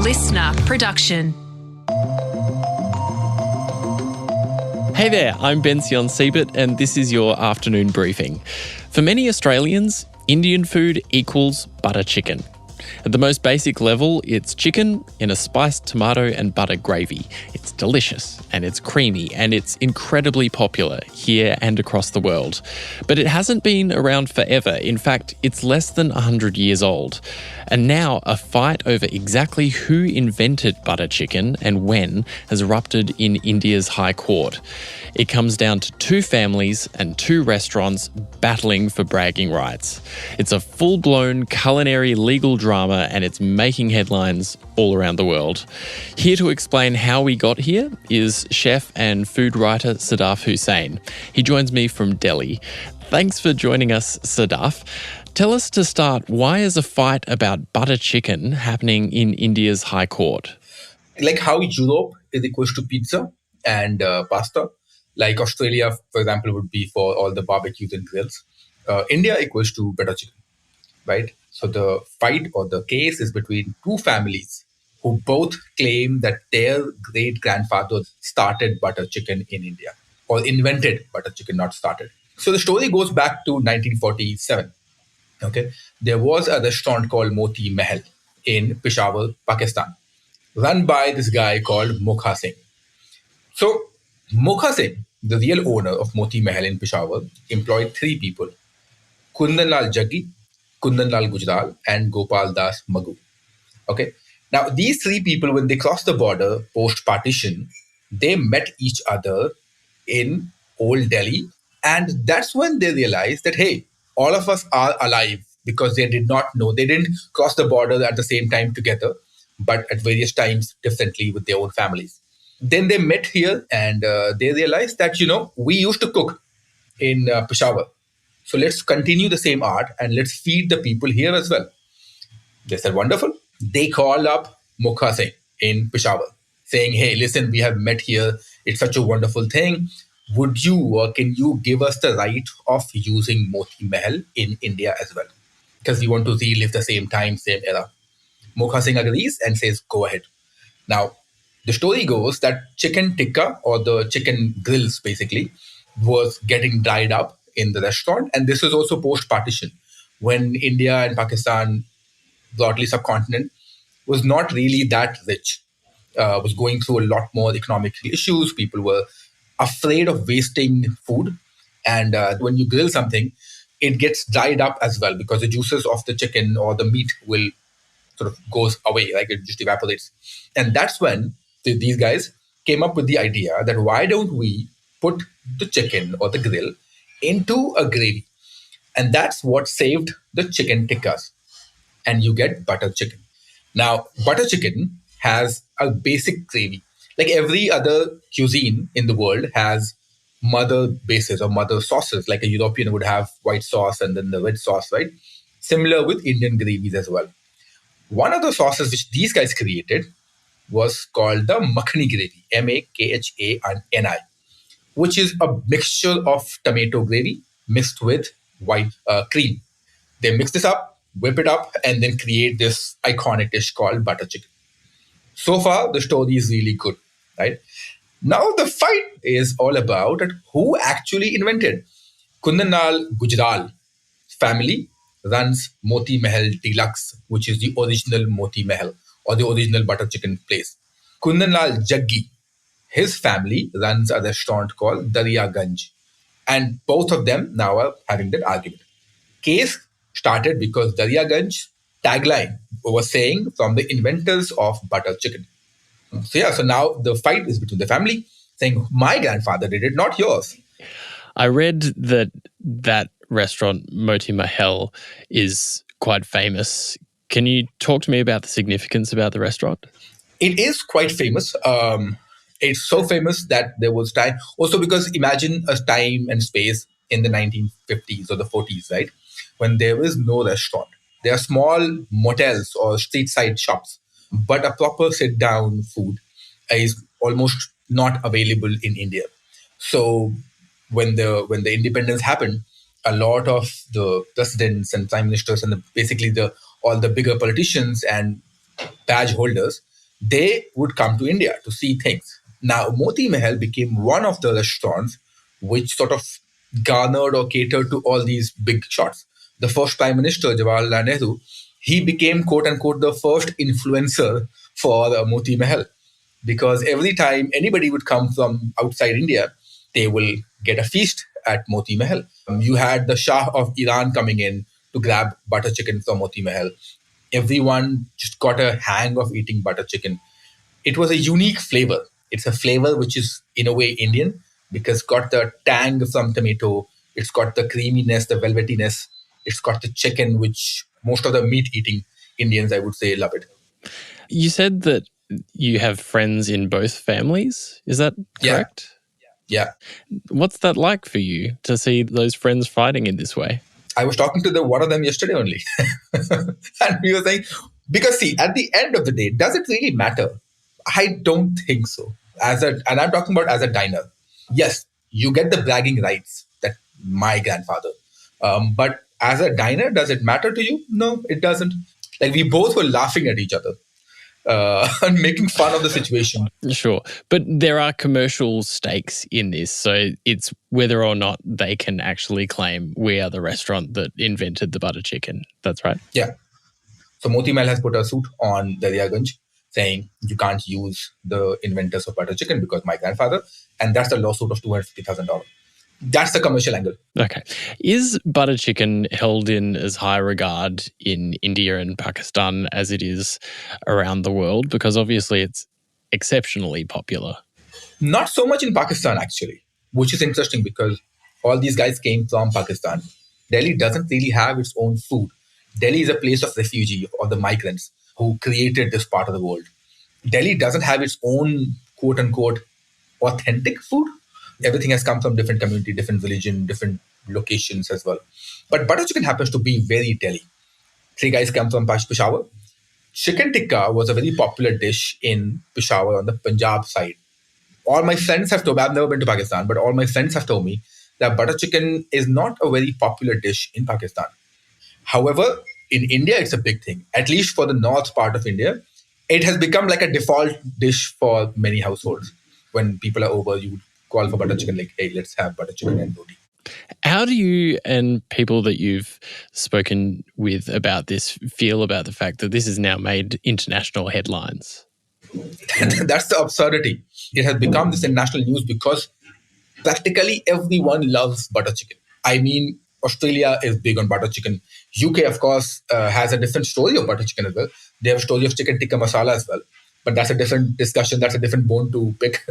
listener production. Hey there, I'm Bension Siebert and this is your afternoon briefing. For many Australians, Indian food equals butter chicken. At the most basic level, it's chicken in a spiced tomato and butter gravy. It's delicious and it's creamy and it's incredibly popular here and across the world. But it hasn't been around forever. In fact, it's less than 100 years old. And now a fight over exactly who invented butter chicken and when has erupted in India's High Court. It comes down to two families and two restaurants battling for bragging rights. It's a full-blown culinary legal drama and it's making headlines all around the world. Here to explain how we got here is chef and food writer Sadaf Hussain. He joins me from Delhi. Thanks for joining us, Sadaf. Tell us to start, why is a fight about butter chicken happening in India's High Court? Like how Europe is equals to pizza and pasta, like Australia, for example, would be for all the barbecues and grills. India equals to butter chicken, right? So the fight or the case is between two families who both claim that their great-grandfather started butter chicken in India, or invented butter chicken, not started. So the story goes back to 1947. Okay, there was a restaurant called Moti Mahal in Peshawar, Pakistan, run by this guy called Mukha Singh. So Mukha Singh, the real owner of Moti Mahal in Peshawar, employed three people: Kundan Lal Jaggi, Kundan Lal Gujral, and Gopal Das Magoo. Okay, now these three people, when they crossed the border post-partition, they met each other in Old Delhi, and that's when they realized that, hey, all of us are alive, because they did not know. They didn't cross the border at the same time together, but at various times differently with their own families. Then they met here and they realized that, we used to cook in Peshawar. So let's continue the same art and let's feed the people here as well. They said, wonderful. They called up Mukha Singh in Peshawar saying, hey, listen, we have met here. It's such a wonderful thing. Would you or can you give us the right of using Moti Mahal in India as well? Because we want to relive the same time, same era. Mukha Singh agrees and says, go ahead. Now, the story goes that chicken tikka, or the chicken grills basically, was getting dried up in the restaurant. And this is also post-partition, when India and Pakistan, broadly subcontinent, was not really that rich, was going through a lot more economic issues. People were afraid of wasting food. And when you grill something, it gets dried up as well, because the juices of the chicken or the meat will sort of goes away, like it just evaporates. And that's when these guys came up with the idea that why don't we put the chicken or the grill into a gravy? And that's what saved the chicken tikkas. And you get butter chicken. Now, butter chicken has a basic gravy. Like every other cuisine in the world has mother bases or mother sauces. Like a European would have white sauce and then the red sauce, right? Similar with Indian gravies as well. One of the sauces which these guys created was called the makhani gravy, Makhani, which is a mixture of tomato gravy mixed with white cream. They mix this up, whip it up, and then create this iconic dish called butter chicken. So far, the story is really good, right? Now the fight is all about who actually invented. Kundan Lal Gujral family runs Moti Mahal Deluxe, which is the original Moti Mahal or the original butter chicken place. Kundan Lal Jaggi, his family runs a restaurant called Darya Ganj. And both of them now are having that argument. Case started because Darya Ganj tagline was saying from the inventors of butter chicken. So now the fight is between the family saying, my grandfather did it, not yours. I read that restaurant, Moti Mahal, is quite famous. Can you talk to me about the significance about the restaurant? It is quite famous. It's so famous that there was time. Also because imagine a time and space in the 1950s or the 40s, right? When there is no restaurant. There are small motels or street side shops, but a proper sit-down food is almost not available in India. So when the independence happened, a lot of the presidents and prime ministers and basically all the bigger politicians and badge holders they would come to India to see things. Now, Moti Mahal became one of the restaurants which sort of garnered or catered to all these big shots. The first Prime Minister, Jawaharlal Nehru, he became, quote unquote, the first influencer for Moti Mahal, because every time anybody would come from outside India, they will get a feast at Moti Mahal. You had the Shah of Iran coming in to grab butter chicken from Moti Mahal. Everyone just got a hang of eating butter chicken. It was a unique flavor. It's a flavor which is, in a way, Indian, because it's got the tang from tomato, it's got the creaminess, the velvetiness, it's got the chicken, which most of the meat eating Indians, I would say, love it. You said that you have friends in both families. Is that correct? Yeah. What's that like for you to see those friends fighting in this way? I was talking to one of them yesterday only. And we were saying, because see, at the end of the day, does it really matter? I don't think so. And I'm talking about as a diner. Yes, you get the bragging rights that my grandfather. But as a diner, does it matter to you? No, it doesn't. Like, we both were laughing at each other and making fun of the situation. Sure. But there are commercial stakes in this. So it's whether or not they can actually claim we are the restaurant that invented the butter chicken. That's right. Yeah. So Moti Mahal has put a suit on Daryaganj saying you can't use the inventors of butter chicken because my grandfather. And that's the lawsuit of $250,000. That's the commercial angle. Okay. Is butter chicken held in as high regard in India and Pakistan as it is around the world? Because obviously it's exceptionally popular. Not so much in Pakistan, actually, which is interesting because all these guys came from Pakistan. Delhi doesn't really have its own food. Delhi is a place of refugee or the migrants who created this part of the world. Delhi doesn't have its own, quote unquote, authentic food. Everything has come from different community, different religion, different locations as well. But butter chicken happens to be very Delhi. Three guys come from Peshawar. Chicken tikka was a very popular dish in Peshawar on the Punjab side. All my friends have told me, I've never been to Pakistan, but all my friends have told me that butter chicken is not a very popular dish in Pakistan. However, in India, it's a big thing. At least for the north part of India, it has become like a default dish for many households. When people are over, you would call for butter chicken, like, hey, let's have butter chicken and roti. How do you and people that you've spoken with about this feel about the fact that this has now made international headlines? That's the absurdity. It has become this international news because practically everyone loves butter chicken. I mean, Australia is big on butter chicken. UK, of course, has a different story of butter chicken as well. They have a story of chicken tikka masala as well. But that's a different discussion. That's a different bone to pick.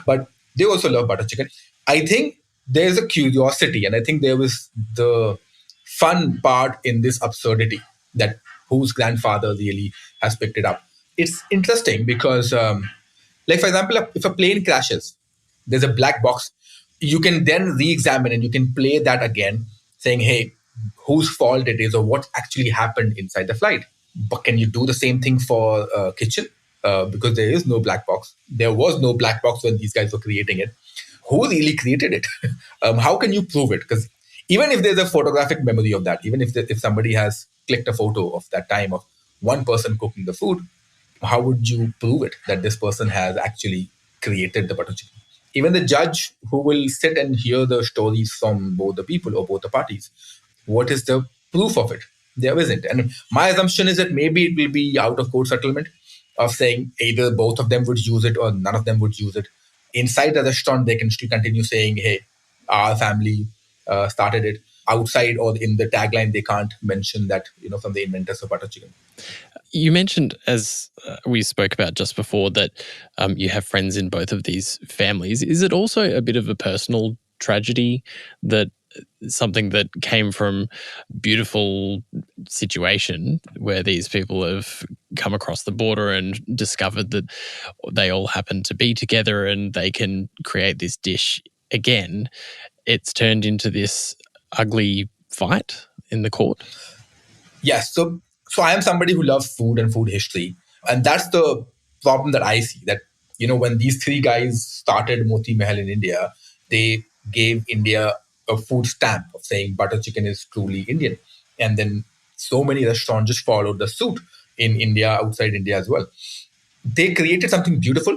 But they also love butter chicken. I think there's a curiosity, and I think there was the fun part in this absurdity that whose grandfather really has picked it up. It's interesting because, like, for example, if a plane crashes, there's a black box. You can then re-examine and you can play that again, saying, hey, whose fault it is or what actually happened inside the flight. But can you do the same thing for kitchen? Because there is no black box. There was no black box when these guys were creating it. Who really created it? How can you prove it? Because even if there's a photographic memory of that, even if somebody has clicked a photo of that time of one person cooking the food, how would you prove it that this person has actually created the butter chicken? Even the judge who will sit and hear the stories from both the people or both the parties, what is the proof of it? There isn't. And my assumption is that maybe it will be out of court settlement of saying either both of them would use it or none of them would use it. Inside the restaurant, they can still continue saying, hey, our family started it. Outside or in the tagline, they can't mention that, from the inventors of butter chicken. You mentioned, as we spoke about just before, that you have friends in both of these families. Is it also a bit of a personal tragedy that something that came from beautiful situation where these people have come across the border and discovered that they all happen to be together and they can create this dish again, it's turned into this ugly fight in the court? Yes. So I am somebody who loves food and food history. And that's the problem that I see, that, when these three guys started Moti Mahal in India, they gave India a food stamp of saying butter chicken is truly Indian. And then so many restaurants just followed the suit in India, outside India as well. they created something beautiful,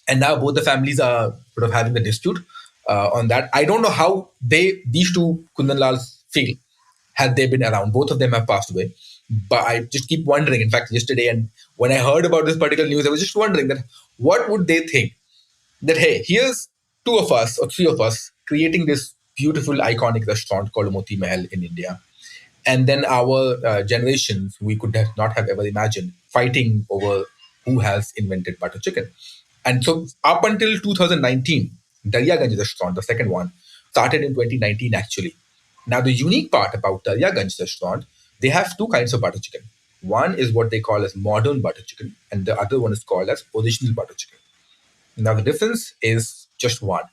and now both the families are sort of having the dispute on that. I don't know how these two Kundan Lals feel had they been around. Both of them have passed away. But I just keep wondering. In fact, yesterday, and when I heard about this particular news, I was just wondering that what would they think? That, hey, here's two of us or three of us creating this beautiful, iconic restaurant called Moti Mahal in India. And then our generations, we could not have ever imagined fighting over who has invented butter chicken. And so up until 2019, Daryaganj restaurant, the second one, started in 2019 actually. Now the unique part about Daryaganj restaurant, they have two kinds of butter chicken. One is what they call as modern butter chicken, and the other one is called as original butter chicken. Now the difference is just one.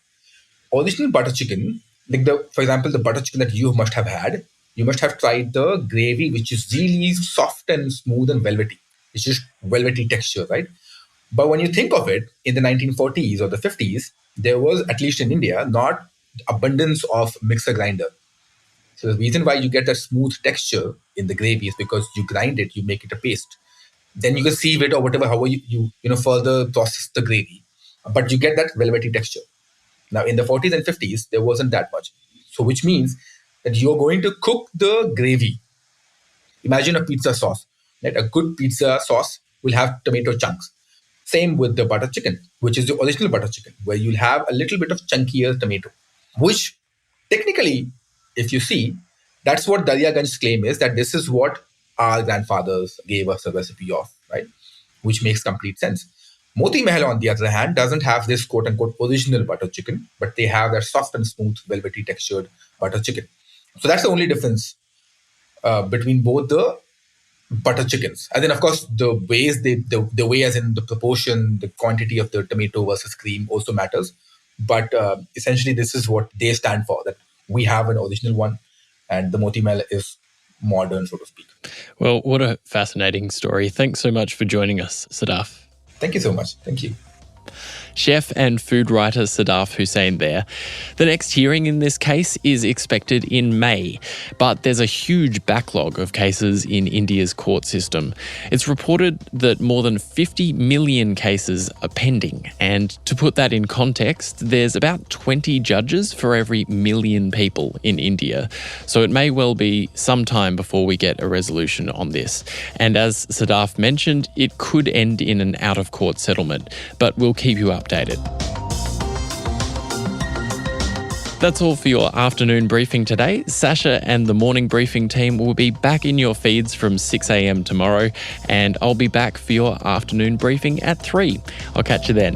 Original butter chicken, for example, the butter chicken that you must have had, you must have tried the gravy, which is really soft and smooth and velvety. It's just velvety texture, right? But when you think of it, in the 1940s or the 50s, there was, at least in India, not abundance of mixer grinder. So the reason why you get that smooth texture in the gravy is because you grind it, you make it a paste. Then you can sieve it or whatever, however you further process the gravy. But you get that velvety texture. Now, in the 40s and 50s, there wasn't that much. So which means that you're going to cook the gravy. Imagine a pizza sauce. Right? A good pizza sauce will have tomato chunks. Same with the butter chicken, which is the original butter chicken, where you'll have a little bit of chunkier tomato, which technically, if you see, that's what Daryaganj's claim is, that this is what our grandfathers gave us a recipe of, right? Which makes complete sense. Moti Mahal, on the other hand, doesn't have this quote-unquote original butter chicken, but they have that soft and smooth, velvety textured butter chicken. So that's the only difference between both the butter chickens. And then, of course, the ways the way, as in the proportion, the quantity of the tomato versus cream also matters. But essentially, this is what they stand for, that we have an original one, and the Moti Mahal is modern, so to speak. Well, what a fascinating story. Thanks so much for joining us, Sadaf. Thank you so much. Thank you. Chef and food writer Sadaf Hussain there. The next hearing in this case is expected in May, but there's a huge backlog of cases in India's court system. It's reported that more than 50 million cases are pending, and to put that in context, there's about 20 judges for every million people in India. So it may well be some time before we get a resolution on this. And as Sadaf mentioned, it could end in an out-of-court settlement, but we'll keep you updated. That's all for your afternoon briefing today. Sasha and the morning briefing team will be back in your feeds from 6 a.m. tomorrow, and I'll be back for your afternoon briefing at 3. I'll catch you then.